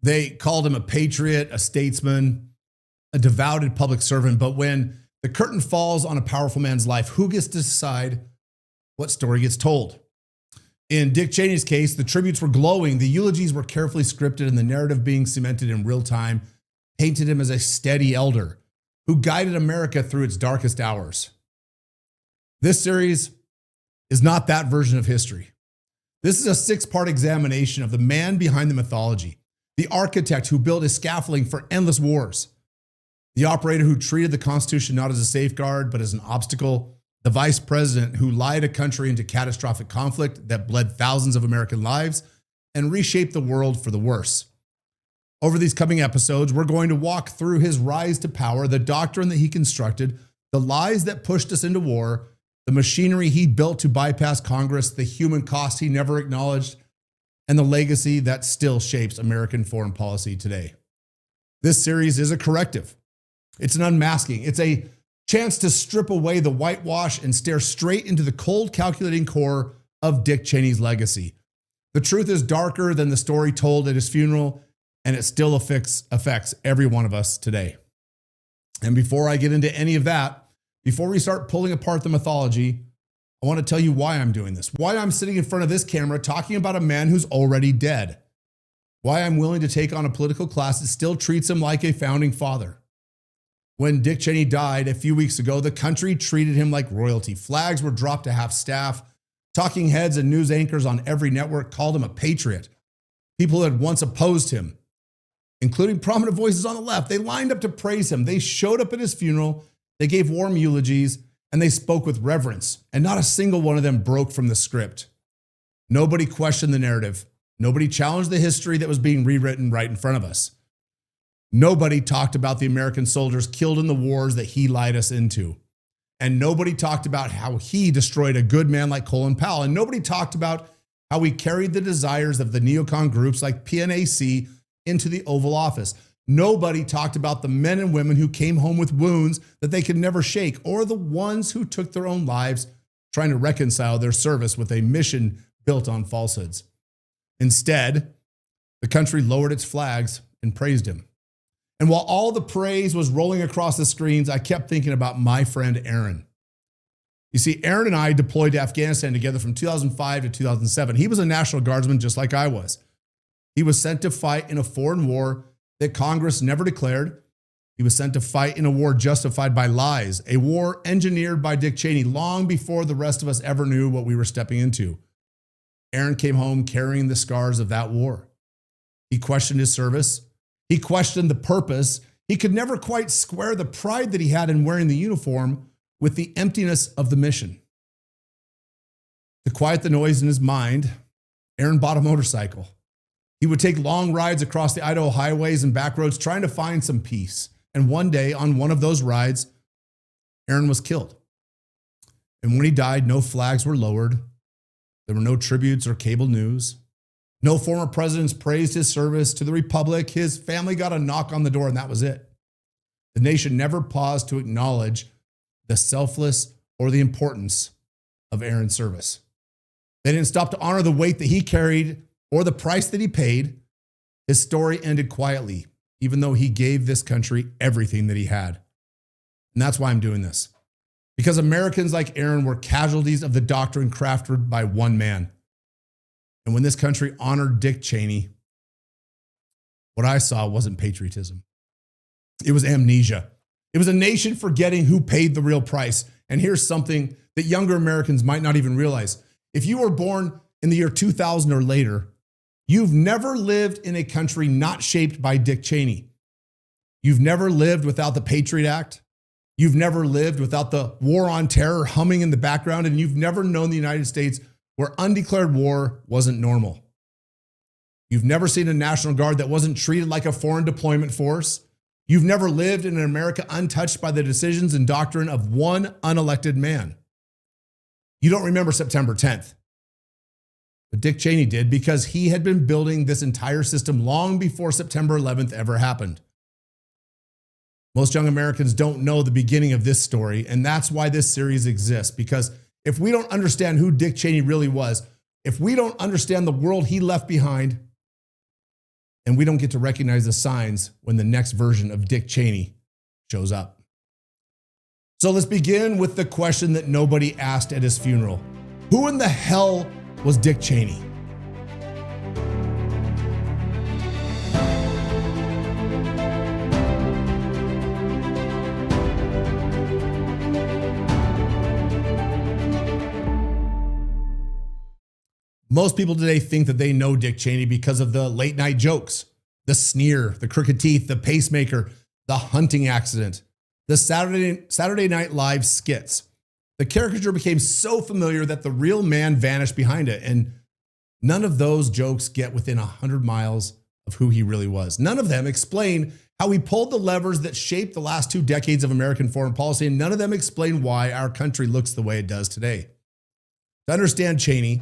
They called him a patriot, a statesman, a devoted public servant. But when the curtain falls on a powerful man's life, who gets to decide what story gets told? In Dick Cheney's case, the tributes were glowing, the eulogies were carefully scripted, and the narrative being cemented in real time painted him as a steady elder who guided America through its darkest hours. This series is not that version of history. This is a 6-part examination of the man behind the mythology, the architect who built a scaffolding for endless wars, the operator who treated the Constitution not as a safeguard, but as an obstacle, the vice president who lied a country into catastrophic conflict that bled thousands of American lives and reshaped the world for the worse. Over these coming episodes, we're going to walk through his rise to power, the doctrine that he constructed, the lies that pushed us into war, the machinery he built to bypass Congress, the human cost he never acknowledged, and the legacy that still shapes American foreign policy today. This series is a corrective. It's an unmasking. It's a chance to strip away the whitewash and stare straight into the cold, calculating core of Dick Cheney's legacy. The truth is darker than the story told at his funeral, and it still affects every one of us today. And before I get into any of that, before we start pulling apart the mythology, I want to tell you why I'm doing this, why I'm sitting in front of this camera talking about a man who's already dead, why I'm willing to take on a political class that still treats him like a founding father. When Dick Cheney died a few weeks ago, the country treated him like royalty. Flags were dropped to half staff. Talking heads and news anchors on every network called him a patriot. People who had once opposed him, including prominent voices on the left, they lined up to praise him. They showed up at his funeral. They gave warm eulogies, and they spoke with reverence, and not a single one of them broke from the script. Nobody questioned the narrative. Nobody challenged the history that was being rewritten right in front of us. Nobody talked about the American soldiers killed in the wars that he lied us into. And nobody talked about how he destroyed a good man like Colin Powell. And nobody talked about how he carried the desires of the neocon groups like PNAC into the Oval Office. Nobody talked about the men and women who came home with wounds that they could never shake, or the ones who took their own lives trying to reconcile their service with a mission built on falsehoods. Instead, the country lowered its flags and praised him. And while all the praise was rolling across the screens, I kept thinking about my friend Aaron. You see, Aaron and I deployed to Afghanistan together from 2005 to 2007. He was a National Guardsman just like I was. He was sent to fight in a foreign war that Congress never declared. He was sent to fight in a war justified by lies, a war engineered by Dick Cheney long before the rest of us ever knew what we were stepping into. Aaron came home carrying the scars of that war. He questioned his service. He questioned the purpose. He could never quite square the pride that he had in wearing the uniform with the emptiness of the mission. To quiet the noise in his mind, Aaron bought a motorcycle. He would take long rides across the Idaho highways and back roads trying to find some peace. And one day on one of those rides, Aaron was killed. And when he died, no flags were lowered. There were no tributes or cable news. No former presidents praised his service to the republic. His family got a knock on the door, and that was it. The nation never paused to acknowledge the selfless or the importance of Aaron's service. They didn't stop to honor the weight that he carried or the price that he paid. His story ended quietly, even though he gave this country everything that he had. And that's why I'm doing this. Because Americans like Aaron were casualties of the doctrine crafted by one man. And when this country honored Dick Cheney, what I saw wasn't patriotism. It was amnesia. It was a nation forgetting who paid the real price. And here's something that younger Americans might not even realize. If you were born in the year 2000 or later, you've never lived in a country not shaped by Dick Cheney. You've never lived without the Patriot Act. You've never lived without the war on terror humming in the background. And you've never known the United States where undeclared war wasn't normal. You've never seen a National Guard that wasn't treated like a foreign deployment force. You've never lived in an America untouched by the decisions and doctrine of one unelected man. You don't remember September 10th. But Dick Cheney did, because he had been building this entire system long before September 11th ever happened. Most young Americans don't know the beginning of this story, and that's why this series exists, because if we don't understand who Dick Cheney really was, if we don't understand the world he left behind, and we don't get to recognize the signs when the next version of Dick Cheney shows up. So let's begin with the question that nobody asked at his funeral. Who in the hell was Dick Cheney? Most people today think that they know Dick Cheney because of the late night jokes, the sneer, the crooked teeth, the pacemaker, the hunting accident, the Saturday Night Live skits. The caricature became so familiar that the real man vanished behind it, and none of those jokes get within 100 miles of who he really was. None of them explain how he pulled the levers that shaped the last 2 decades of American foreign policy, and none of them explain why our country looks the way it does today. To understand Cheney,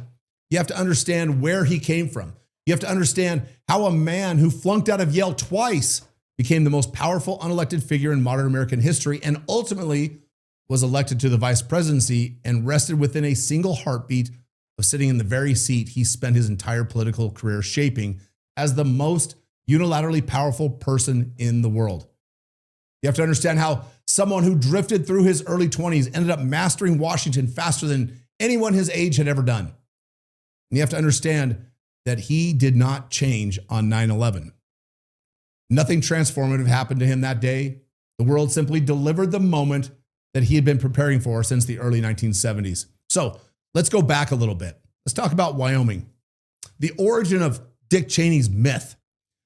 you have to understand where he came from. You have to understand how a man who flunked out of Yale twice became the most powerful unelected figure in modern American history and ultimately was elected to the vice presidency and rested within a single heartbeat of sitting in the very seat he spent his entire political career shaping as the most unilaterally powerful person in the world. You have to understand how someone who drifted through his early 20s ended up mastering Washington faster than anyone his age had ever done. And you have to understand that he did not change on 9/11. Nothing transformative happened to him that day. The world simply delivered the moment that he had been preparing for since the early 1970s. So let's go back a little bit. Let's talk about Wyoming, the origin of Dick Cheney's myth.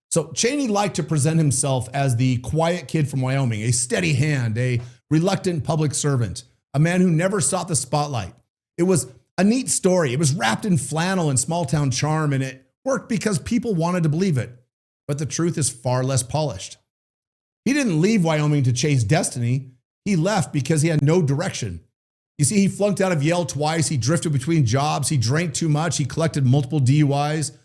So Cheney liked to present himself as the quiet kid from Wyoming, a steady hand, a reluctant public servant, a man who never sought the spotlight. It was a neat story. It was wrapped in flannel and small town charm, and it worked because people wanted to believe it. But the truth is far less polished. He didn't leave Wyoming to chase destiny. He left because he had no direction. You see, he flunked out of Yale twice. He drifted between jobs. He drank too much. He collected multiple DUIs. It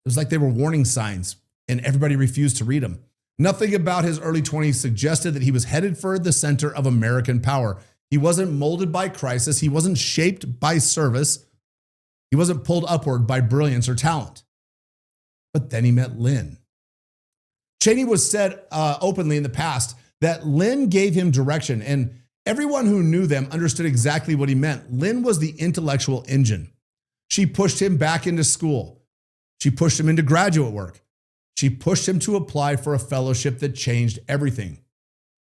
was like they were warning signs, and everybody refused to read them. Nothing about his early 20s suggested that he was headed for the center of American power. He wasn't molded by crisis. He wasn't shaped by service. He wasn't pulled upward by brilliance or talent. But then he met Lynn. Cheney was said openly in the past that Lynn gave him direction, and everyone who knew them understood exactly what he meant. Lynn was the intellectual engine. She pushed him back into school. She pushed him into graduate work. She pushed him to apply for a fellowship that changed everything.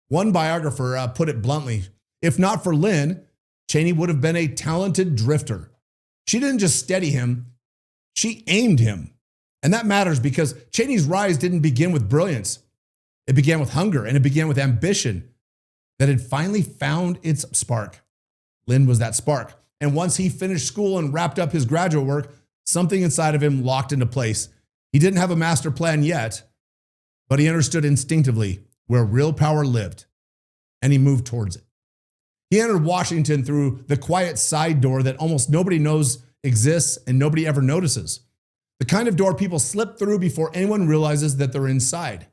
One biographer put it bluntly, if not for Lynn, Cheney would have been a talented drifter. She didn't just steady him, she aimed him. And that matters because Cheney's rise didn't begin with brilliance. It began with hunger, and it began with ambition that had finally found its spark. Lynn was that spark. And once he finished school and wrapped up his graduate work, something inside of him locked into place. He didn't have a master plan yet, but he understood instinctively where real power lived, and he moved towards it. He entered Washington through the quiet side door that almost nobody knows exists and nobody ever notices. The kind of door people slip through before anyone realizes that they're inside.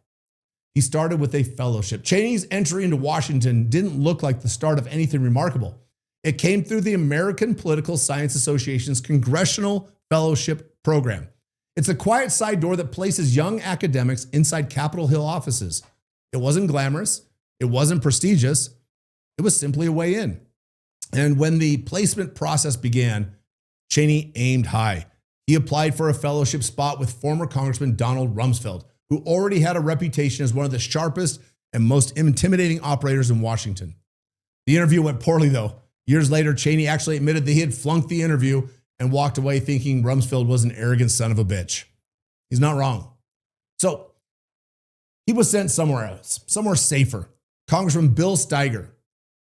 He started with a fellowship. Cheney's entry into Washington didn't look like the start of anything remarkable. It came through the American Political Science Association's Congressional Fellowship Program. It's a quiet side door that places young academics inside Capitol Hill offices. It wasn't glamorous. It wasn't prestigious. It was simply a way in. And when the placement process began, Cheney aimed high. He applied for a fellowship spot with former Congressman Donald Rumsfeld, who already had a reputation as one of the sharpest and most intimidating operators in Washington. The interview went poorly, though. Years later, Cheney actually admitted that he had flunked the interview and walked away thinking Rumsfeld was an arrogant son of a bitch. He's not wrong. So he was sent somewhere else, somewhere safer. Congressman Bill Steiger.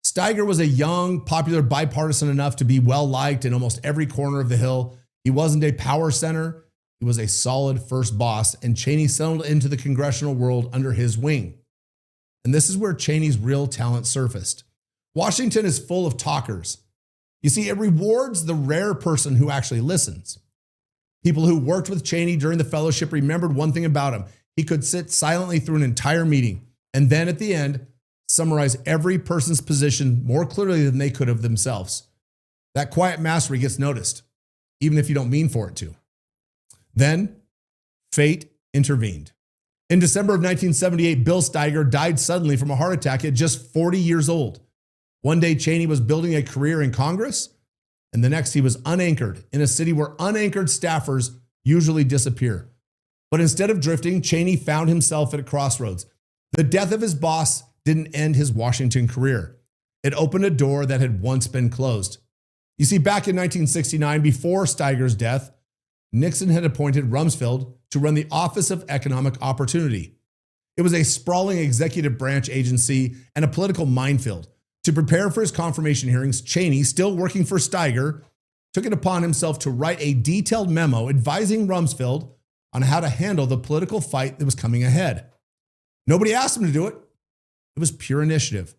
Steiger was a young, popular bipartisan enough to be well-liked in almost every corner of the Hill. He wasn't a power center. He was a solid first boss, and Cheney settled into the congressional world under his wing. And this is where Cheney's real talent surfaced. Washington is full of talkers. You see, it rewards the rare person who actually listens. People who worked with Cheney during the fellowship remembered one thing about him. He could sit silently through an entire meeting, and then at the end, summarize every person's position more clearly than they could have themselves. That quiet mastery gets noticed, even if you don't mean for it to. Then, fate intervened. In December of 1978, Bill Steiger died suddenly from a heart attack at just 40 years old. One day, Cheney was building a career in Congress, and the next he was unanchored in a city where unanchored staffers usually disappear. But instead of drifting, Cheney found himself at a crossroads. The death of his boss didn't end his Washington career. It opened a door that had once been closed. You see, back in 1969, before Steiger's death, Nixon had appointed Rumsfeld to run the Office of Economic Opportunity. It was a sprawling executive branch agency and a political minefield. To prepare for his confirmation hearings, Cheney, still working for Steiger, took it upon himself to write a detailed memo advising Rumsfeld on how to handle the political fight that was coming ahead. Nobody asked him to do it. It was pure initiative.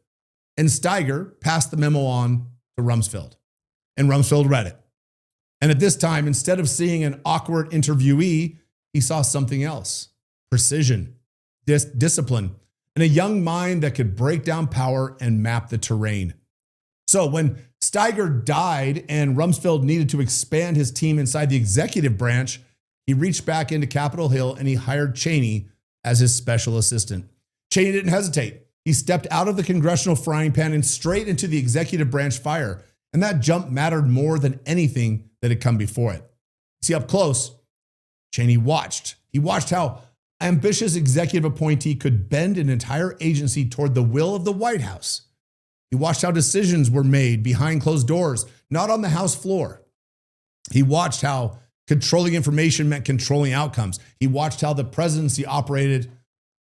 And Steiger passed the memo on to Rumsfeld. And Rumsfeld read it. And at this time, instead of seeing an awkward interviewee, he saw something else: precision, discipline, and a young mind that could break down power and map the terrain. So when Steiger died and Rumsfeld needed to expand his team inside the executive branch, he reached back into Capitol Hill and he hired Cheney as his special assistant. Cheney didn't hesitate. He stepped out of the congressional frying pan and straight into the executive branch fire. And that jump mattered more than anything that had come before it. See, up close, Cheney watched. He watched how ambitious executive appointee could bend an entire agency toward the will of the White House. He watched how decisions were made behind closed doors, not on the House floor. He watched how controlling information meant controlling outcomes. He watched how the presidency operated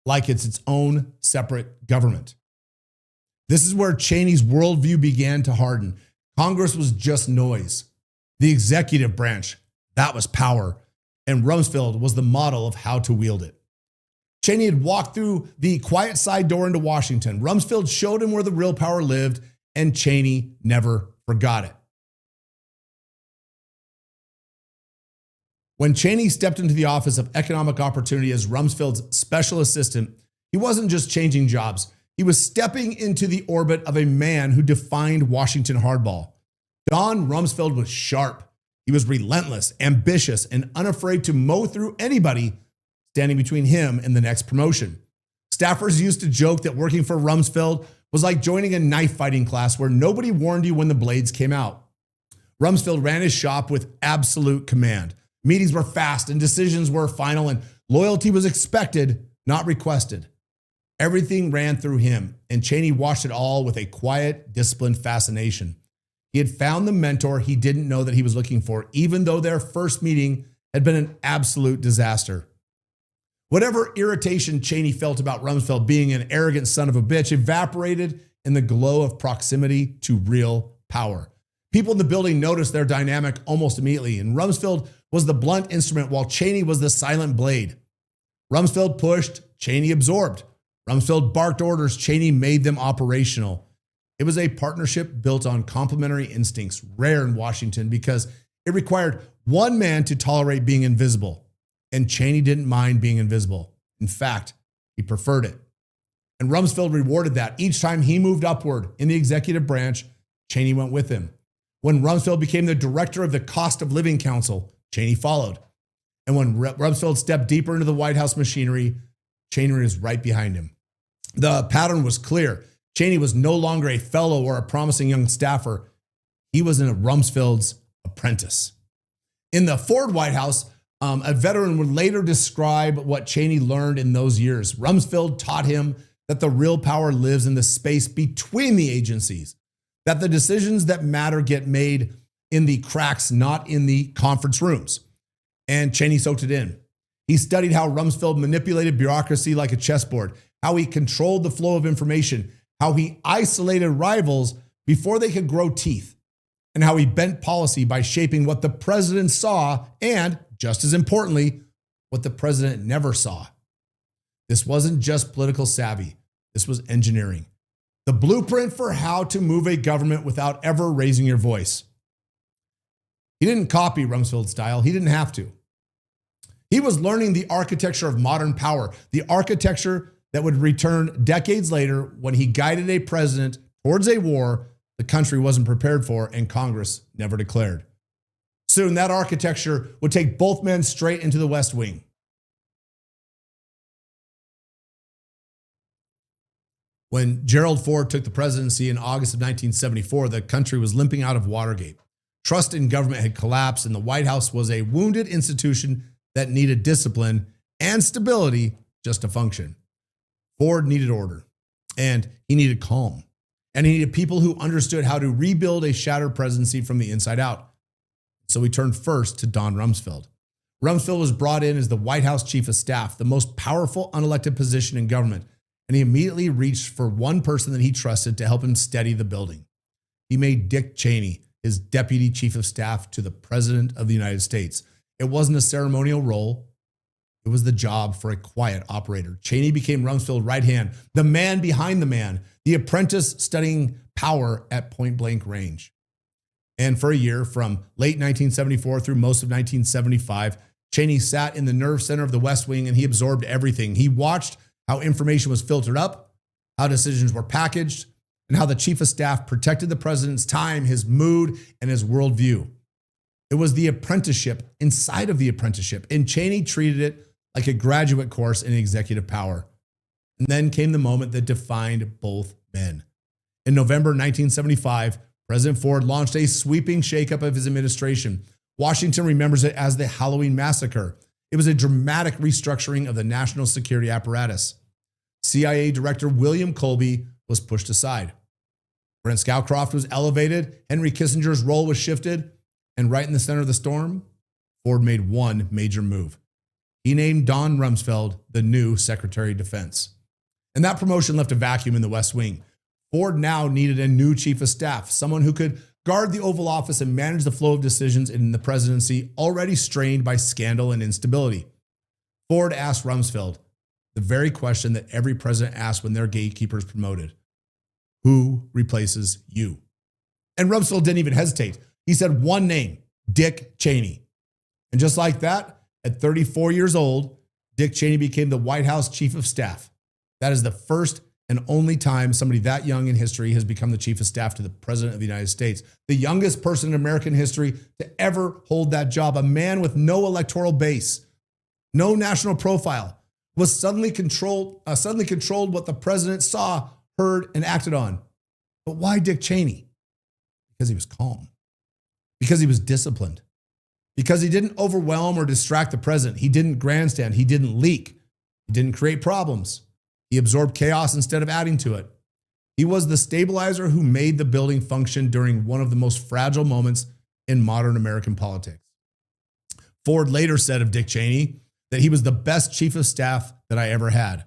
like it's its own separate government. This is where Cheney's worldview began to harden. Congress was just noise. The executive branch, that was power. And Rumsfeld was the model of how to wield it. Cheney had walked through the quiet side door into Washington. Rumsfeld showed him where the real power lived, and Cheney never forgot it. When Cheney stepped into the Office of Economic Opportunity as Rumsfeld's special assistant, he wasn't just changing jobs. He was stepping into the orbit of a man who defined Washington hardball. Don Rumsfeld was sharp. He was relentless, ambitious, and unafraid to mow through anybody standing between him and the next promotion. Staffers used to joke that working for Rumsfeld was like joining a knife fighting class where nobody warned you when the blades came out. Rumsfeld ran his shop with absolute command. Meetings were fast and decisions were final, and loyalty was expected, not requested. Everything ran through him, and Cheney watched it all with a quiet, disciplined fascination. He had found the mentor he didn't know that he was looking for, even though their first meeting had been an absolute disaster. Whatever irritation Cheney felt about Rumsfeld being an arrogant son of a bitch evaporated in the glow of proximity to real power. People in the building noticed their dynamic almost immediately, and Rumsfeld was the blunt instrument while Cheney was the silent blade. Rumsfeld pushed, Cheney absorbed. Rumsfeld barked orders, Cheney made them operational. It was a partnership built on complementary instincts, rare in Washington because it required one man to tolerate being invisible. And Cheney didn't mind being invisible. In fact, he preferred it. And Rumsfeld rewarded that. Each time he moved upward in the executive branch, Cheney went with him. When Rumsfeld became the director of the Cost of Living Council, Cheney followed. And when Rumsfeld stepped deeper into the White House machinery, Cheney was right behind him. The pattern was clear. Cheney was no longer a fellow or a promising young staffer. He was a Rumsfeld's apprentice. In the Ford White House, a veteran would later describe what Cheney learned in those years. Rumsfeld taught him that the real power lives in the space between the agencies, that the decisions that matter get made in the cracks, not in the conference rooms. And Cheney soaked it in. He studied how Rumsfeld manipulated bureaucracy like a chessboard, how he controlled the flow of information, how he isolated rivals before they could grow teeth, and how he bent policy by shaping what the president saw and, just as importantly, what the president never saw. This wasn't just political savvy. This was engineering. The blueprint for how to move a government without ever raising your voice. He didn't copy Rumsfeld's style. He didn't have to. He was learning the architecture of modern power, the architecture that would return decades later when he guided a president towards a war the country wasn't prepared for and Congress never declared. Soon that architecture would take both men straight into the West Wing. When Gerald Ford took the presidency in August of 1974, the country was limping out of Watergate. Trust in government had collapsed, and the White House was a wounded institution that needed discipline and stability just to function. Ford needed order, and he needed calm, and he needed people who understood how to rebuild a shattered presidency from the inside out. So he turned first to Don Rumsfeld. Rumsfeld was brought in as the White House chief of staff, the most powerful unelected position in government, and he immediately reached for one person that he trusted to help him steady the building. He made Dick Cheney his deputy chief of staff to the President of the United States. It wasn't a ceremonial role. It was the job for a quiet operator. Cheney became Rumsfeld's right hand, the man behind the man, the apprentice studying power at point blank range. And for a year, from late 1974 through most of 1975, Cheney sat in the nerve center of the West Wing and he absorbed everything. He watched how information was filtered up, how decisions were packaged, and how the chief of staff protected the president's time, his mood, and his worldview. It was the apprenticeship inside of the apprenticeship, and Cheney treated it like a graduate course in executive power. And then came the moment that defined both men. In November 1975, President Ford launched a sweeping shakeup of his administration. Washington remembers it as the Halloween Massacre. It was a dramatic restructuring of the national security apparatus. CIA Director William Colby was pushed aside. Brent Scowcroft was elevated, Henry Kissinger's role was shifted, and right in the center of the storm, Ford made one major move. He named Don Rumsfeld the new Secretary of Defense. And that promotion left a vacuum in the West Wing. Ford now needed a new chief of staff, someone who could guard the Oval Office and manage the flow of decisions in the presidency already strained by scandal and instability. Ford asked Rumsfeld the very question that every president asks when their gatekeeper is promoted. Who replaces you? And Rumsfeld didn't even hesitate. He said one name, Dick Cheney. And just like that, at 34 years old, Dick Cheney became the White House chief of staff. That is the first and only time somebody that young in history has become the chief of staff to the President of the United States. The youngest person in American history to ever hold that job, a man with no electoral base, no national profile, was suddenly controlled what the president saw, heard, and acted on. But why Dick Cheney? Because he was calm. Because he was disciplined. Because he didn't overwhelm or distract the president. He didn't grandstand. He didn't leak. He didn't create problems. He absorbed chaos instead of adding to it. He was the stabilizer who made the building function during one of the most fragile moments in modern American politics. Ford later said of Dick Cheney that he was the best chief of staff that I ever had.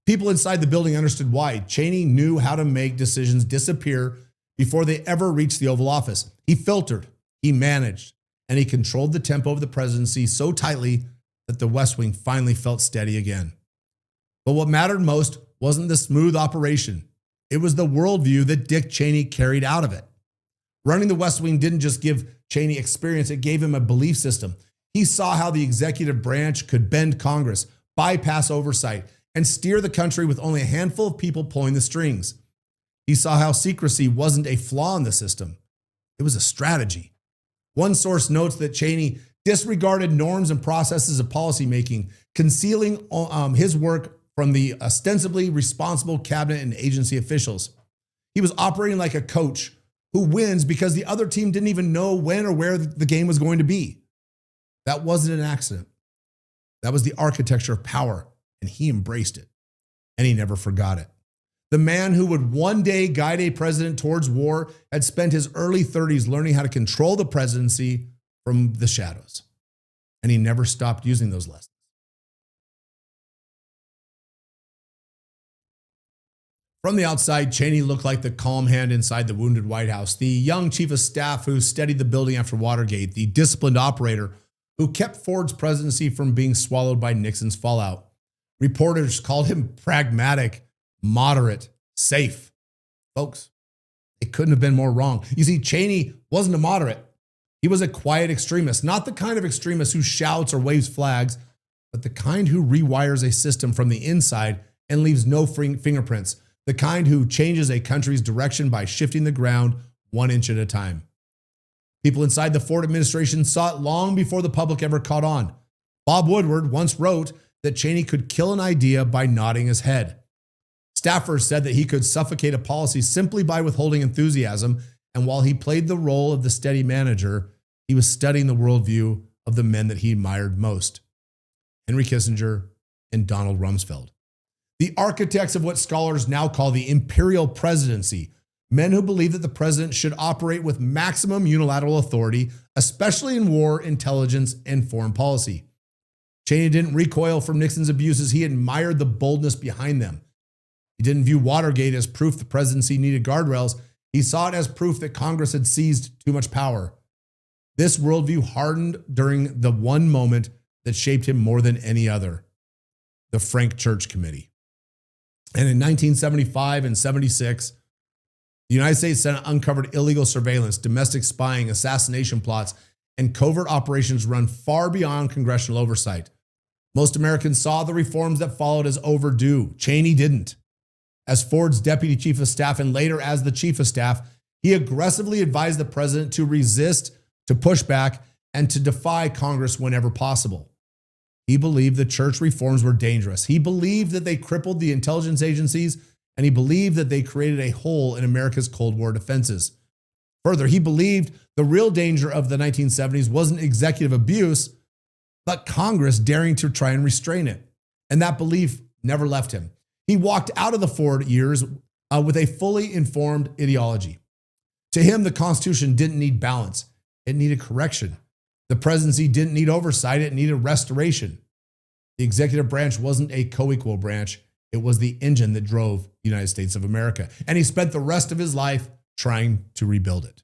People inside the building understood why. Cheney knew how to make decisions disappear before they ever reached the Oval Office. He filtered, he managed, and he controlled the tempo of the presidency so tightly that the West Wing finally felt steady again. But what mattered most wasn't the smooth operation. It was the worldview that Dick Cheney carried out of it. Running the West Wing didn't just give Cheney experience, it gave him a belief system. He saw how the executive branch could bend Congress, bypass oversight, and steer the country with only a handful of people pulling the strings. He saw how secrecy wasn't a flaw in the system. It was a strategy. One source notes that Cheney disregarded norms and processes of policymaking, concealing his work from the ostensibly responsible cabinet and agency officials. He was operating like a coach who wins because the other team didn't even know when or where the game was going to be. That wasn't an accident. That was the architecture of power, and he embraced it, and he never forgot it. The man who would one day guide a president towards war had spent his early 30s learning how to control the presidency from the shadows, and he never stopped using those lessons. From the outside, Cheney looked like the calm hand inside the wounded White House, the young chief of staff who steadied the building after Watergate, the disciplined operator who kept Ford's presidency from being swallowed by Nixon's fallout. Reporters called him pragmatic, moderate, safe. Folks, it couldn't have been more wrong. You see, Cheney wasn't a moderate. He was a quiet extremist, not the kind of extremist who shouts or waves flags, but the kind who rewires a system from the inside and leaves no fingerprints. The kind who changes a country's direction by shifting the ground 1 inch at a time. People inside the Ford administration saw it long before the public ever caught on. Bob Woodward once wrote that Cheney could kill an idea by nodding his head. Staffers said that he could suffocate a policy simply by withholding enthusiasm, and while he played the role of the steady manager, he was studying the worldview of the men that he admired most, Henry Kissinger and Donald Rumsfeld. The architects of what scholars now call the imperial presidency, men who believe that the president should operate with maximum unilateral authority, especially in war, intelligence, and foreign policy. Cheney didn't recoil from Nixon's abuses. He admired the boldness behind them. He didn't view Watergate as proof the presidency needed guardrails. He saw it as proof that Congress had seized too much power. This worldview hardened during the one moment that shaped him more than any other, the Frank Church Committee. And in 1975 and 76, the United States Senate uncovered illegal surveillance, domestic spying, assassination plots, and covert operations run far beyond congressional oversight. Most Americans saw the reforms that followed as overdue. Cheney didn't. As Ford's deputy chief of staff and later as the chief of staff, he aggressively advised the president to resist, to push back, and to defy Congress whenever possible. He believed the church reforms were dangerous. He believed that they crippled the intelligence agencies, and he believed that they created a hole in America's Cold War defenses. Further, he believed the real danger of the 1970s wasn't executive abuse, but Congress daring to try and restrain it. And that belief never left him. He walked out of the Ford years with a fully informed ideology. To him, the Constitution didn't need balance. It needed correction. The presidency didn't need oversight. It needed restoration. The executive branch wasn't a co-equal branch. It was the engine that drove the United States of America. And he spent the rest of his life trying to rebuild it.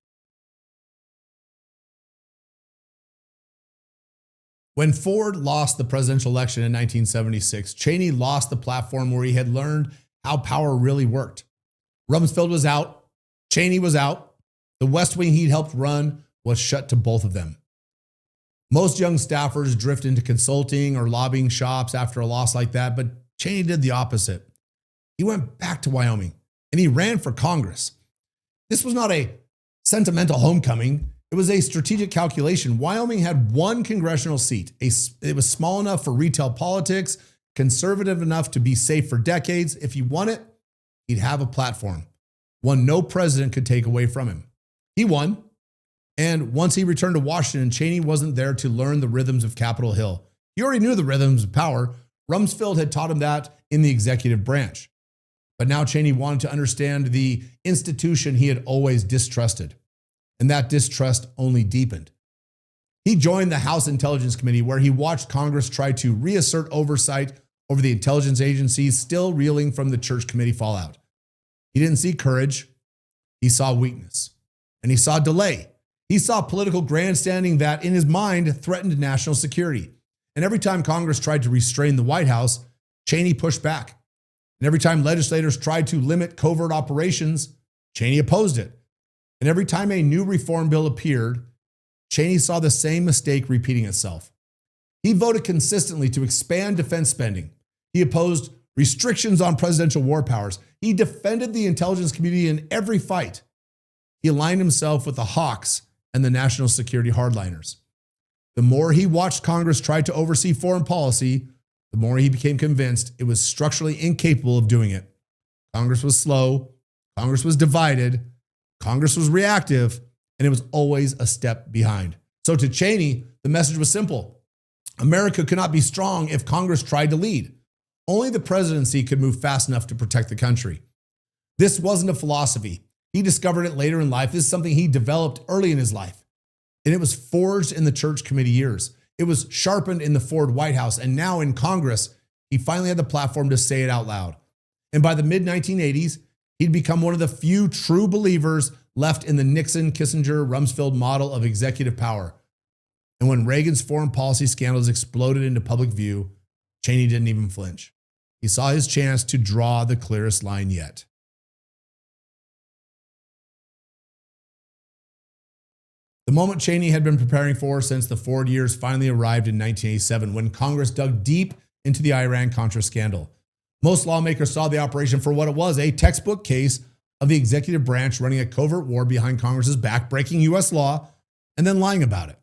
When Ford lost the presidential election in 1976, Cheney lost the platform where he had learned how power really worked. Rumsfeld was out. Cheney was out. The West Wing he'd helped run was shut to both of them. Most young staffers drift into consulting or lobbying shops after a loss like that, but Cheney did the opposite. He went back to Wyoming and he ran for Congress. This was not a sentimental homecoming. It was a strategic calculation. Wyoming had one congressional seat. It was small enough for retail politics, conservative enough to be safe for decades. If he won it, he'd have a platform, one no president could take away from him. He won. And once he returned to Washington, Cheney wasn't there to learn the rhythms of Capitol Hill. He already knew the rhythms of power. Rumsfeld had taught him that in the executive branch. But now Cheney wanted to understand the institution he had always distrusted. And that distrust only deepened. He joined the House Intelligence Committee, where he watched Congress try to reassert oversight over the intelligence agencies, still reeling from the Church Committee fallout. He didn't see courage. He saw weakness. And he saw delay. He saw political grandstanding that, in his mind, threatened national security. And every time Congress tried to restrain the White House, Cheney pushed back. And every time legislators tried to limit covert operations, Cheney opposed it. And every time a new reform bill appeared, Cheney saw the same mistake repeating itself. He voted consistently to expand defense spending. He opposed restrictions on presidential war powers. He defended the intelligence community in every fight. He aligned himself with the hawks and the national security hardliners. The more he watched Congress try to oversee foreign policy, the more he became convinced it was structurally incapable of doing it. Congress was slow, Congress was divided, Congress was reactive, and it was always a step behind. So to Cheney, the message was simple. America could not be strong if Congress tried to lead. Only the presidency could move fast enough to protect the country. This wasn't a philosophy. He discovered it later in life. This is something he developed early in his life. And it was forged in the Church Committee years. It was sharpened in the Ford White House. And now in Congress, he finally had the platform to say it out loud. And by the mid-1980s, he'd become one of the few true believers left in the Nixon, Kissinger, Rumsfeld model of executive power. And when Reagan's foreign policy scandals exploded into public view, Cheney didn't even flinch. He saw his chance to draw the clearest line yet. The moment Cheney had been preparing for since the Ford years finally arrived in 1987, when Congress dug deep into the Iran-Contra scandal. Most lawmakers saw the operation for what it was, a textbook case of the executive branch running a covert war behind Congress's back, breaking U.S. law, and then lying about it.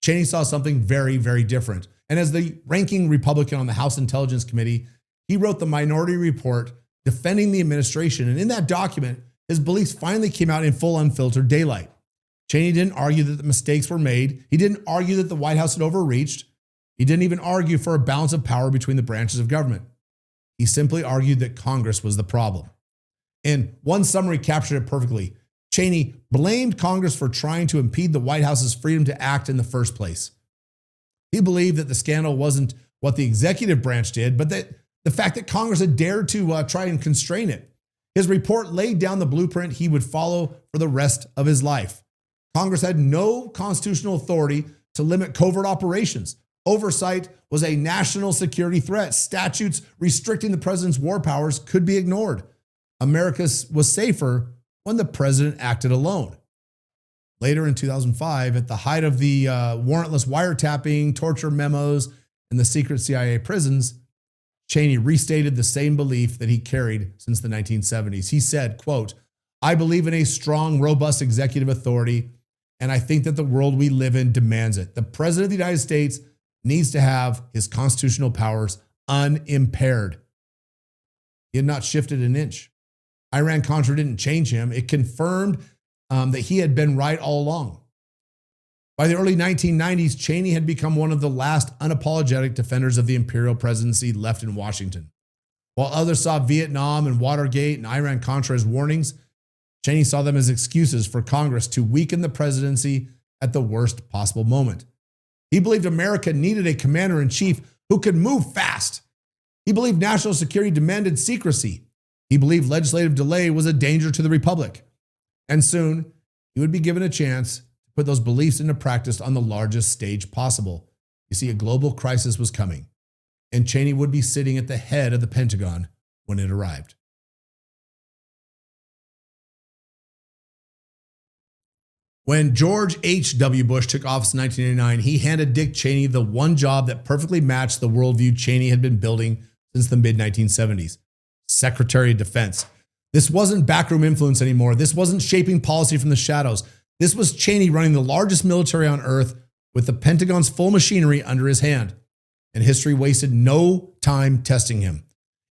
Cheney saw something very, very different. And as the ranking Republican on the House Intelligence Committee, he wrote the minority report defending the administration. And in that document, his beliefs finally came out in full unfiltered daylight. Cheney didn't argue that the mistakes were made. He didn't argue that the White House had overreached. He didn't even argue for a balance of power between the branches of government. He simply argued that Congress was the problem. And one summary captured it perfectly. Cheney blamed Congress for trying to impede the White House's freedom to act in the first place. He believed that the scandal wasn't what the executive branch did, but that the fact that Congress had dared to try and constrain it. His report laid down the blueprint he would follow for the rest of his life. Congress had no constitutional authority to limit covert operations. Oversight was a national security threat. Statutes restricting the president's war powers could be ignored. America was safer when the president acted alone. Later in 2005, at the height of the warrantless wiretapping, torture memos, and the secret CIA prisons, Cheney restated the same belief that he carried since the 1970s. He said, quote, "I believe in a strong, robust executive authority, and I think that the world we live in demands it. The President of the United States needs to have his constitutional powers unimpaired." He had not shifted an inch. Iran-Contra didn't change him. It confirmed that he had been right all along. By the early 1990s, Cheney had become one of the last unapologetic defenders of the imperial presidency left in Washington. While others saw Vietnam and Watergate and Iran-Contra as warnings, Cheney saw them as excuses for Congress to weaken the presidency at the worst possible moment. He believed America needed a commander-in-chief who could move fast. He believed national security demanded secrecy. He believed legislative delay was a danger to the republic. And soon, he would be given a chance to put those beliefs into practice on the largest stage possible. You see, a global crisis was coming, and Cheney would be sitting at the head of the Pentagon when it arrived. When George H.W. Bush took office in 1989, he handed Dick Cheney the one job that perfectly matched the worldview Cheney had been building since the mid-1970s, Secretary of Defense. This wasn't backroom influence anymore. This wasn't shaping policy from the shadows. This was Cheney running the largest military on earth with the Pentagon's full machinery under his hand. And history wasted no time testing him.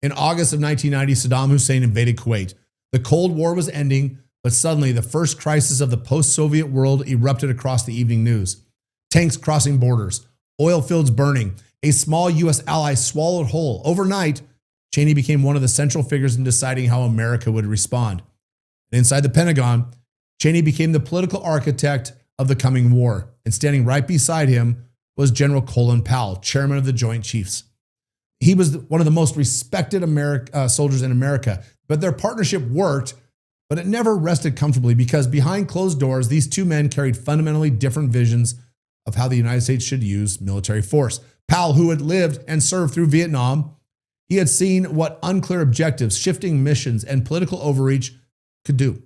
In August of 1990, Saddam Hussein invaded Kuwait. The Cold War was ending, but suddenly the first crisis of the post-Soviet world erupted across the evening news. Tanks crossing borders, oil fields burning, a small U.S. ally swallowed whole. Overnight, Cheney became one of the central figures in deciding how America would respond. And inside the Pentagon, Cheney became the political architect of the coming war. And standing right beside him was General Colin Powell, chairman of the Joint Chiefs. He was one of the most respected soldiers in America, but their partnership worked, but it never rested comfortably because behind closed doors, these two men carried fundamentally different visions of how the United States should use military force. Powell, who had lived and served through Vietnam, he had seen what unclear objectives, shifting missions, and political overreach could do.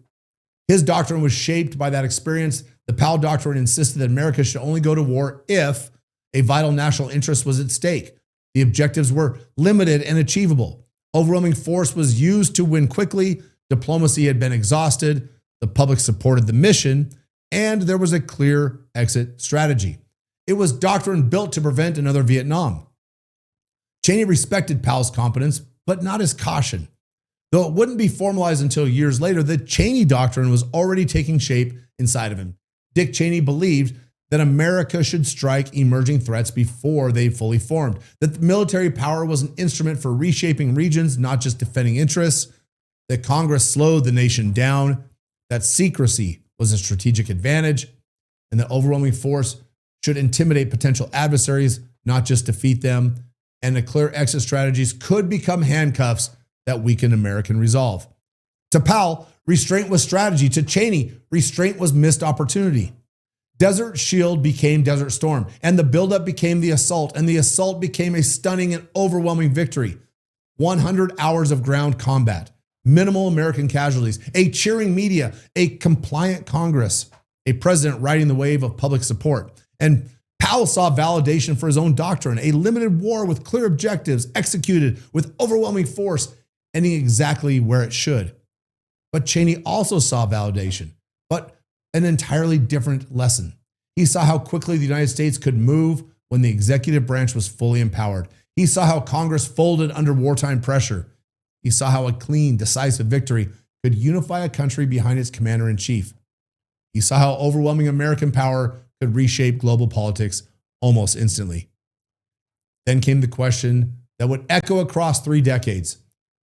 His doctrine was shaped by that experience. The Powell doctrine insisted that America should only go to war if a vital national interest was at stake. The objectives were limited and achievable. Overwhelming force was used to win quickly. Diplomacy had been exhausted. The public supported the mission, and there was a clear exit strategy. It was doctrine built to prevent another Vietnam. Cheney respected Powell's competence, but not his caution. Though it wouldn't be formalized until years later, the Cheney doctrine was already taking shape inside of him. Dick Cheney believed that America should strike emerging threats before they fully formed, that the military power was an instrument for reshaping regions, not just defending interests, that Congress slowed the nation down, that secrecy was a strategic advantage, and that overwhelming force should intimidate potential adversaries, not just defeat them, and the clear exit strategies could become handcuffs that weaken American resolve. To Powell, restraint was strategy. To Cheney, restraint was missed opportunity. Desert Shield became Desert Storm, and the buildup became the assault, and the assault became a stunning and overwhelming victory. 100 hours of ground combat, minimal American casualties, a cheering media, a compliant Congress, a president riding the wave of public support. And Powell saw validation for his own doctrine, a limited war with clear objectives, executed with overwhelming force, ending exactly where it should. But Cheney also saw validation, but an entirely different lesson. He saw how quickly the United States could move when the executive branch was fully empowered. He saw how Congress folded under wartime pressure. He saw how a clean, decisive victory could unify a country behind its commander-in-chief. He saw how overwhelming American power could reshape global politics almost instantly. Then came the question that would echo across 3 decades.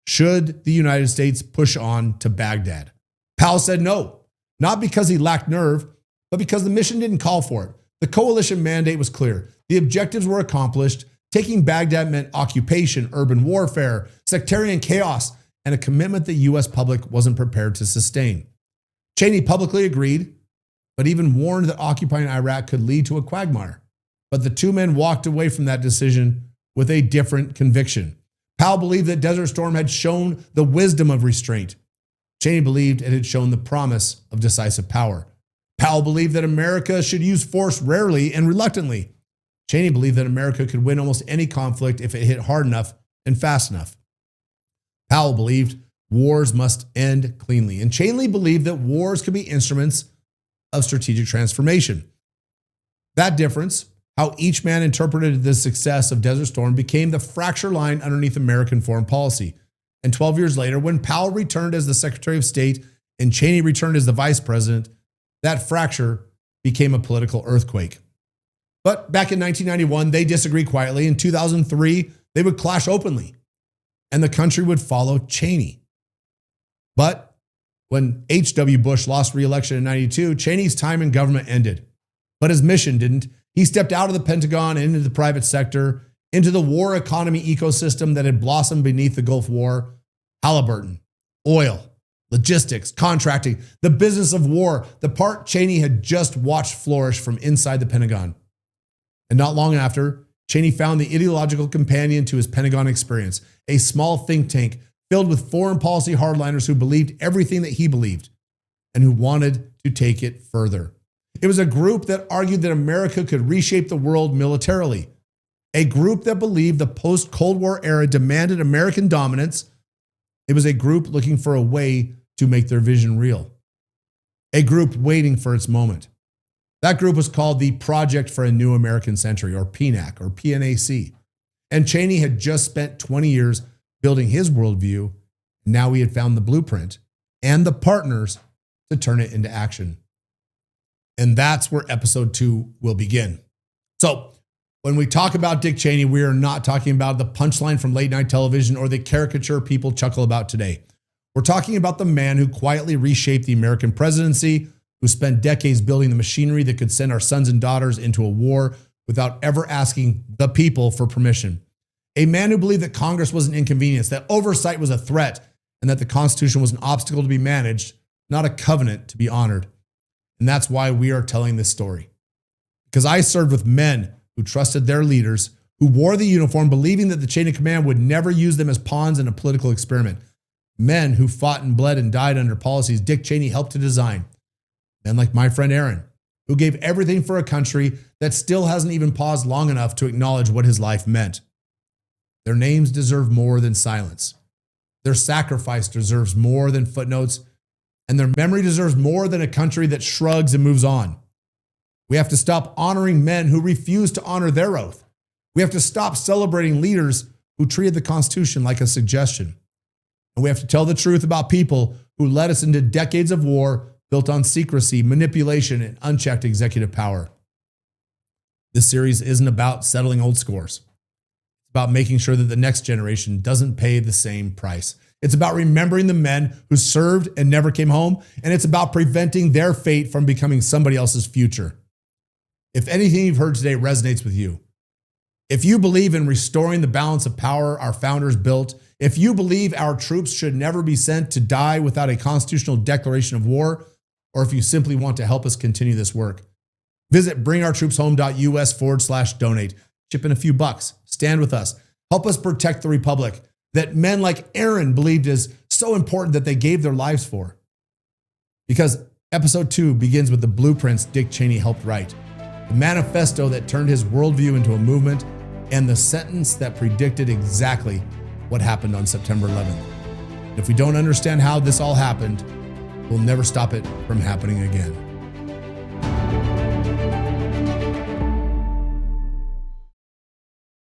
Should the United States push on to Baghdad? Powell said no, not because he lacked nerve, but because the mission didn't call for it. The coalition mandate was clear. The objectives were accomplished. Taking Baghdad meant occupation, urban warfare, sectarian chaos, and a commitment the U.S. public wasn't prepared to sustain. Cheney publicly agreed, but even warned that occupying Iraq could lead to a quagmire. But the 2 men walked away from that decision with a different conviction. Powell believed that Desert Storm had shown the wisdom of restraint. Cheney believed it had shown the promise of decisive power. Powell believed that America should use force rarely and reluctantly. Cheney believed that America could win almost any conflict if it hit hard enough and fast enough. Powell believed wars must end cleanly, and Cheney believed that wars could be instruments of strategic transformation. That difference, how each man interpreted the success of Desert Storm, became the fracture line underneath American foreign policy. And 12 years later, when Powell returned as the Secretary of State and Cheney returned as the Vice President, that fracture became a political earthquake. But back in 1991, they disagreed quietly. In 2003, they would clash openly, and the country would follow Cheney. But when H.W. Bush lost re-election in 92, Cheney's time in government ended. But his mission didn't. He stepped out of the Pentagon and into the private sector, into the war economy ecosystem that had blossomed beneath the Gulf War. Halliburton, oil, logistics, contracting, the business of war, the part Cheney had just watched flourish from inside the Pentagon. And not long after, Cheney found the ideological companion to his Pentagon experience, a small think tank filled with foreign policy hardliners who believed everything that he believed and who wanted to take it further. It was a group that argued that America could reshape the world militarily, a group that believed the post-Cold War era demanded American dominance. It was a group looking for a way to make their vision real, a group waiting for its moment. That group was called the Project for a New American Century, or PNAC, or PNAC. And Cheney had just spent 20 years building his worldview. Now he had found the blueprint and the partners to turn it into action. And that's where episode 2 will begin. So when we talk about Dick Cheney, we are not talking about the punchline from late night television or the caricature people chuckle about today. We're talking about the man who quietly reshaped the American presidency, who spent decades building the machinery that could send our sons and daughters into a war without ever asking the people for permission. A man who believed that Congress was an inconvenience, that oversight was a threat, and that the Constitution was an obstacle to be managed, not a covenant to be honored. And that's why we are telling this story. Because I served with men who trusted their leaders, who wore the uniform, believing that the chain of command would never use them as pawns in a political experiment. Men who fought and bled and died under policies Dick Cheney helped to design. Men like my friend Aaron, who gave everything for a country that still hasn't even paused long enough to acknowledge what his life meant. Their names deserve more than silence. Their sacrifice deserves more than footnotes, and their memory deserves more than a country that shrugs and moves on. We have to stop honoring men who refuse to honor their oath. We have to stop celebrating leaders who treated the Constitution like a suggestion. And we have to tell the truth about people who led us into decades of war built on secrecy, manipulation, and unchecked executive power. This series isn't about settling old scores. It's about making sure that the next generation doesn't pay the same price. It's about remembering the men who served and never came home, and it's about preventing their fate from becoming somebody else's future. If anything you've heard today resonates with you, if you believe in restoring the balance of power our founders built, if you believe our troops should never be sent to die without a constitutional declaration of war, or if you simply want to help us continue this work, visit bringourtroopshome.us/donate. Chip in a few bucks. Stand with us. Help us protect the Republic that men like Aaron believed is so important that they gave their lives for. Because episode 2 begins with the blueprints Dick Cheney helped write, the manifesto that turned his worldview into a movement, and the sentence that predicted exactly what happened on September 11th. If we don't understand how this all happened, we'll never stop it from happening again.